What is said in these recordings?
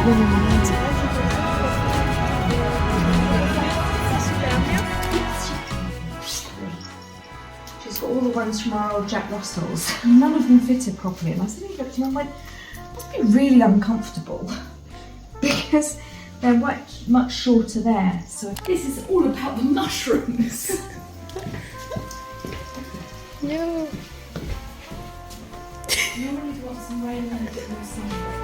women need it. She's got all the ones from our old Jack Russells. None of them fitted properly, and I suddenly looked at them and went, must be really uncomfortable because they're much shorter there. So this is all about the mushrooms. No. You always want some rain and a bit more sunlight.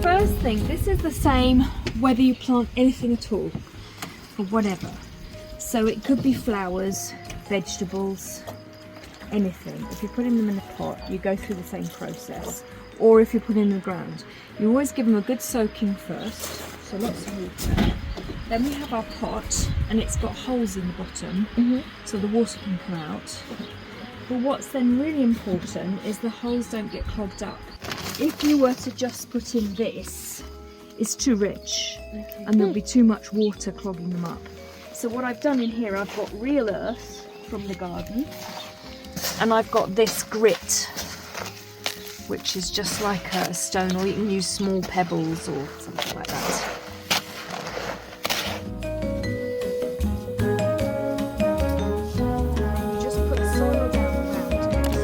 First thing, this is the same whether you plant anything at all or whatever. So it could be flowers, vegetables, anything. If you're putting them in a pot, you go through the same process. Or if you're putting them in the ground, you always give them a good soaking first, so lots of water. Then we have our pot, and it's got holes in the bottom, so the water can come out. But what's then really important is the holes don't get clogged up. If you were to just put in this, it's too rich, and there'll be too much water clogging them up. So what I've done in here, I've got real earth from the garden, and I've got this grit, which is just like a stone, or you can use small pebbles or something like that. You just put soil down around it.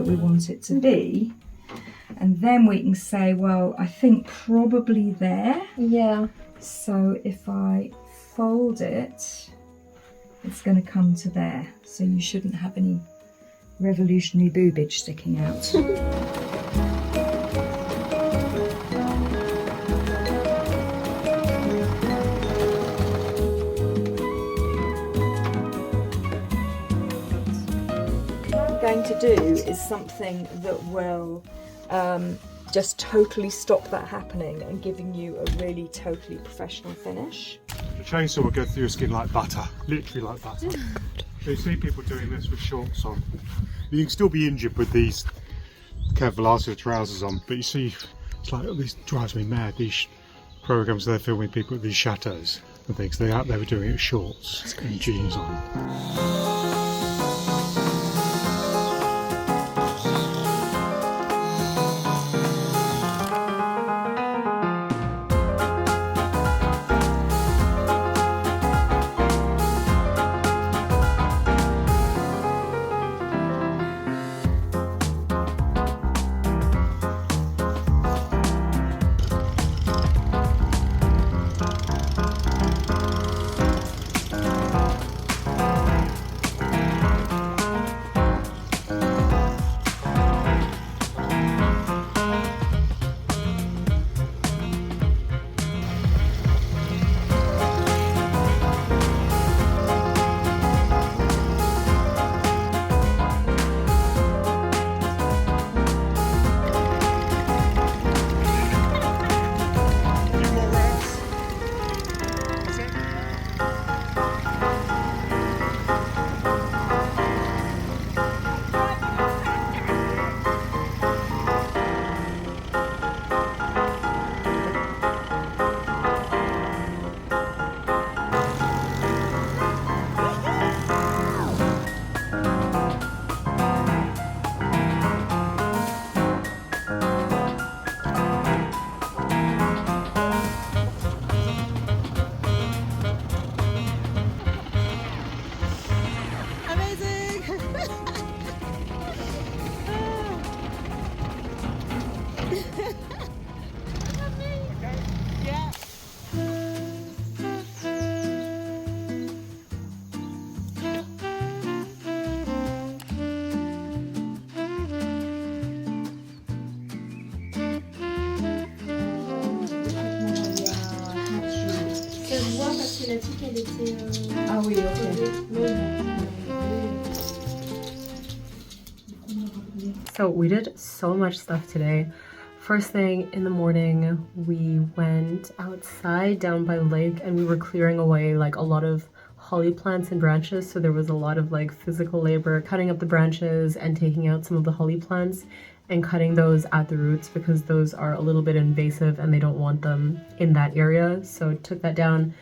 We want it to be, and then we can say, well, I think probably there. Yeah. So if I fold it, it's going to come to there. So you shouldn't have any revolutionary boobage sticking out. Going to do is something that will just totally stop that happening and giving you a really totally professional finish. The chainsaw will go through your skin like butter, literally like butter. So you see people doing this with shorts on. You can still be injured with these Kev Velasquez trousers on, but you see, it's like, this drives me mad, these programs they're filming people with these chateaus and things, they're out there doing it with shorts and jeans on. Ah oui, ok. So we did so much stuff today. First thing in the morning, we went outside down by the lake and we were clearing away like a lot of holly plants and branches. So there was a lot of like physical labor, cutting up the branches and taking out some of the holly plants and cutting those at the roots because those are a little bit invasive and they don't want them in that area. So took that down,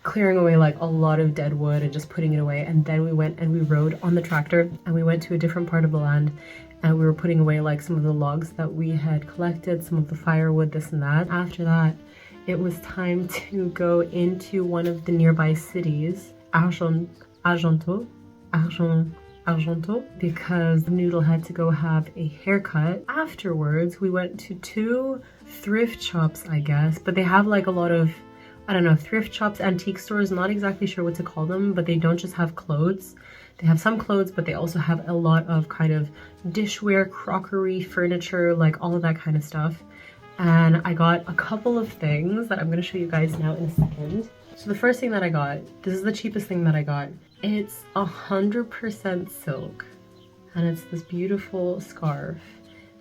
clearing away like a lot of dead wood and just putting it away. And then we went and we rode on the tractor and we went to a different part of the land and we were putting away like some of the logs that we had collected, some of the firewood, this and that. After that, it was time to go into one of the nearby cities, Argenton, because Noodle had to go have a haircut. Afterwards, we went to 2 thrift shops, I guess, but they have like a lot of, I don't know, thrift shops, antique stores, not exactly sure what to call them, but they don't just have clothes. They have some clothes, but they also have a lot of kind of dishware, crockery, furniture, like all of that kind of stuff. And I got a couple of things that I'm going to show you guys now in a second. So the first thing that I got, this is the cheapest thing that I got. It's 100% silk and it's this beautiful scarf.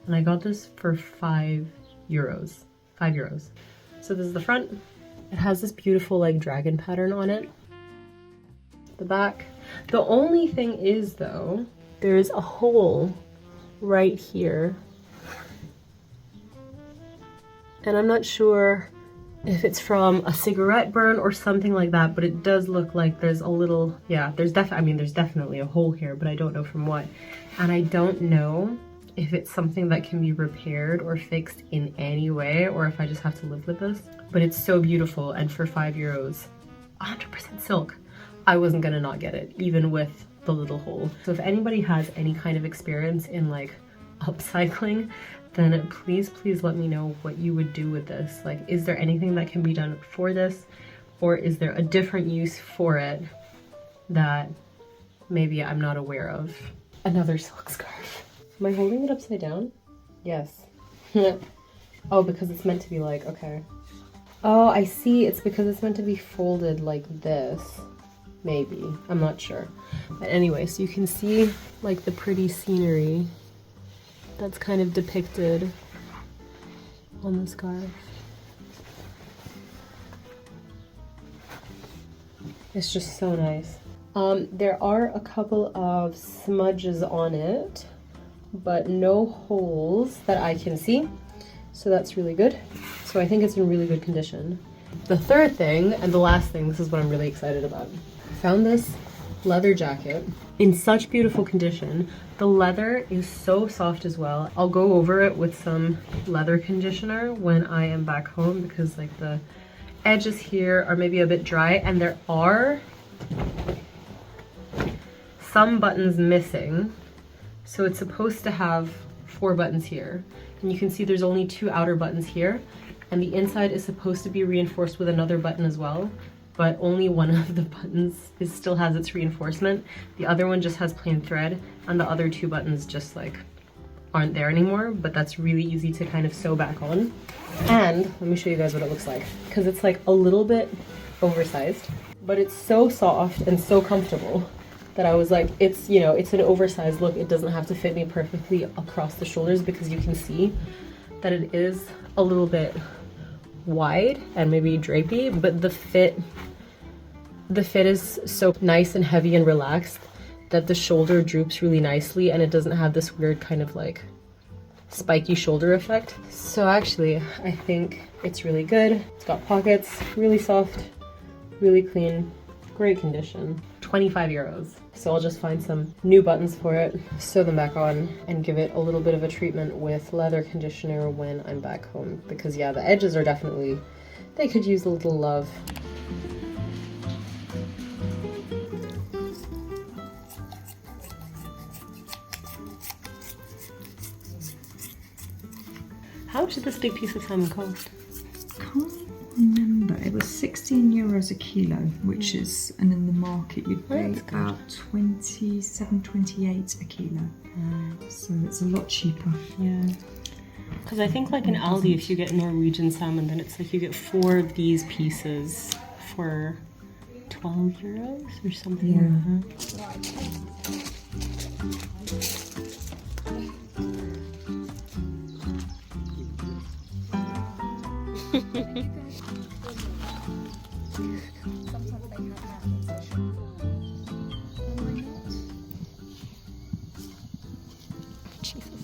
And I got this for €5. 5 euros. So this is the front. It has this beautiful like dragon pattern on it. The back. The only thing is though, there's a hole right here. And I'm not sure if it's from a cigarette burn or something like that, but it does look like there's a little, yeah, there's definitely a hole here, but I don't know from what. And I don't know if it's something that can be repaired or fixed in any way, or if I just have to live with this. But it's so beautiful, and for 5 euros, 100% silk. I wasn't gonna not get it, even with the little hole. So if anybody has any kind of experience in like upcycling, then please let me know what you would do with this. Like, is there anything that can be done for this, or is there a different use for it that maybe I'm not aware of? Another silk scarf. Am I holding it upside down? Yes. Oh, because it's meant to be like, okay. Oh, I see. It's because it's meant to be folded like this. Maybe. I'm not sure. But anyway, so you can see like the pretty scenery that's kind of depicted on the scarf. It's just so nice. There are a couple of smudges on it, but no holes that I can see. So that's really good. So I think it's in really good condition. The third thing, and the last thing, this is what I'm really excited about. I found this leather jacket in such beautiful condition. The leather is so soft as well. I'll go over it with some leather conditioner when I am back home because like the edges here are maybe a bit dry and there are some buttons missing. So it's supposed to have 4 buttons here. And you can see there's only 2 outer buttons here. And the inside is supposed to be reinforced with another button as well. But only one of the buttons still has its reinforcement. The other one just has plain thread, and the other 2 buttons just like aren't there anymore, but that's really easy to kind of sew back on. And let me show you guys what it looks like, because it's like a little bit oversized, but it's so soft and so comfortable that I was like, it's, you know, it's an oversized look. It doesn't have to fit me perfectly across the shoulders because you can see that it is a little bit wide and maybe drapey, but the fit is so nice and heavy and relaxed that the shoulder droops really nicely and it doesn't have this weird kind of like spiky shoulder effect. So actually I think it's really good. It's got pockets, really soft, really clean, great condition. 25 euros. So I'll just find some new buttons for it, sew them back on, and give it a little bit of a treatment with leather conditioner when I'm back home. Because yeah, the edges are definitely, they could use a little love. How much did this big piece of salmon cost? Can't remember. It was 16 euros a kilo, which is, and in the market you'd pay about 27, 28 a kilo. So it's a lot cheaper. Yeah. Because I think like in Aldi, if you get Norwegian salmon, then it's like you get 4 of these pieces for trousers or something like that. Jesus.